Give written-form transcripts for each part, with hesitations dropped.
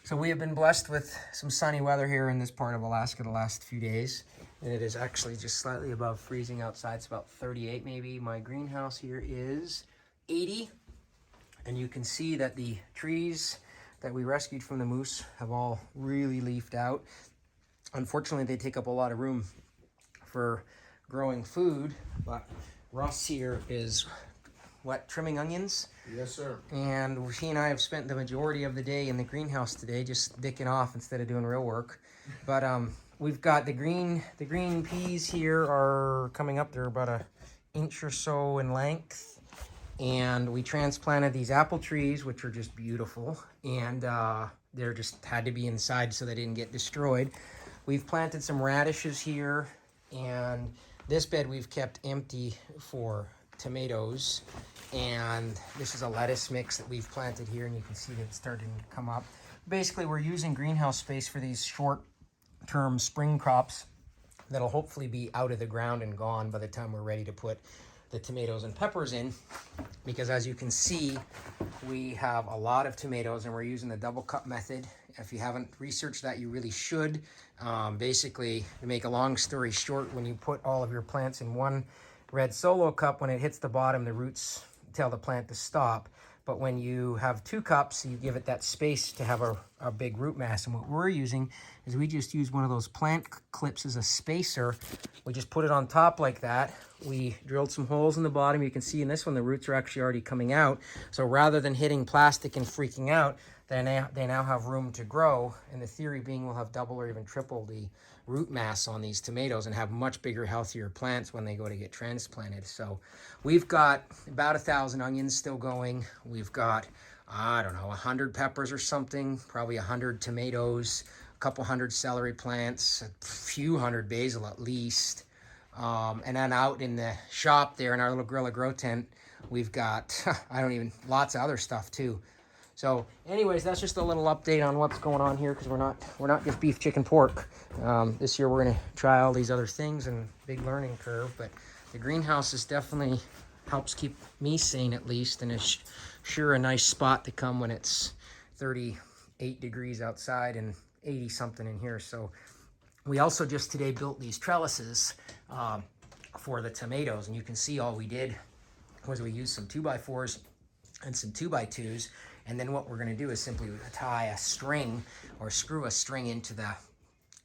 So we have been blessed with some sunny weather here in this part of Alaska the last few days. And it is actually just slightly above freezing outside. It's about 38 maybe. My greenhouse here is 80. And you can see that the trees that we rescued from the moose have all really leafed out. Unfortunately, they take up a lot of room for growing food. But Russ here is trimming onions. Yes, sir. And he and I have spent the majority of the day in the greenhouse today, just dicking off instead of doing real work. But we've got the green peas here are coming up. They're about an inch or so in length. And we transplanted these apple trees, which are just beautiful. And they're just had to be inside so they didn't get destroyed. We've planted some radishes here. And this bed we've kept empty for tomatoes. And this is a lettuce mix that we've planted here, and you can see that it's starting to come up. Basically, we're using greenhouse space for these short-term spring crops that'll hopefully be out of the ground and gone by the time we're ready to put the tomatoes and peppers in. Because as you can see, we have a lot of tomatoes, and we're using the double cup method. If you haven't researched that, you really should. Basically, to make a long story short, when you put all of your plants in one red solo cup, when it hits the bottom, the roots tell the plant to stop. But when you have two cups, you give it that space to have a big root mass. And what we're using is we just use one of those plant clips as a spacer. We just put it on top like that. We drilled some holes in the bottom. You can see in this one, the roots are actually already coming out. So rather than hitting plastic and freaking out, they now have room to grow. And the theory being we'll have double or even triple the root mass on these tomatoes and have much bigger, healthier plants when they go to get transplanted. So we've got about 1,000 onions still going. We've got, I don't know, 100 peppers or something, probably 100 tomatoes, a couple hundred celery plants, a few hundred basil at least. And then out in the shop there in our little Gorilla Grow tent, we've got, lots of other stuff too. So anyways, that's just a little update on what's going on here, because we're not just beef, chicken, pork. This year we're going to try all these other things, and big learning curve. But the greenhouse is definitely helps keep me sane at least, and it's sure a nice spot to come when it's 38 degrees outside and 80 something in here. So we also just today built these trellises for the tomatoes, and you can see all we did was we used some 2x4s and some 2x2s. And then what we're going to do is simply tie a string or screw a string into the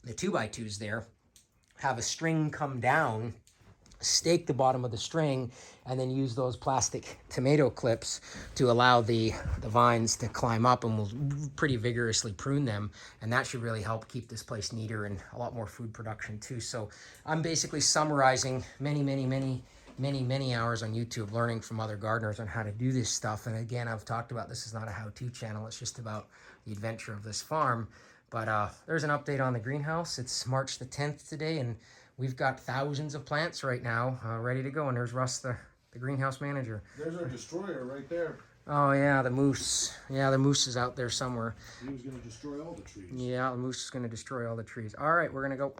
2x2s there, have a string come down, stake the bottom of the string, and then use those plastic tomato clips to allow the vines to climb up, and we'll pretty vigorously prune them. And that should really help keep this place neater and a lot more food production too. So I'm basically summarizing many hours on YouTube learning from other gardeners on how to do this stuff. And again, I've talked about this is not a how-to channel. It's just about the adventure of this farm. But there's an update on the greenhouse. It's March the 10th today, and we've got thousands of plants right now ready to go. And there's Russ, the greenhouse manager. There's our destroyer right there. Oh, yeah, the moose. Yeah, the moose is out there somewhere. He was going to destroy all the trees. Yeah, the moose is going to destroy all the trees. All right, we're going to go.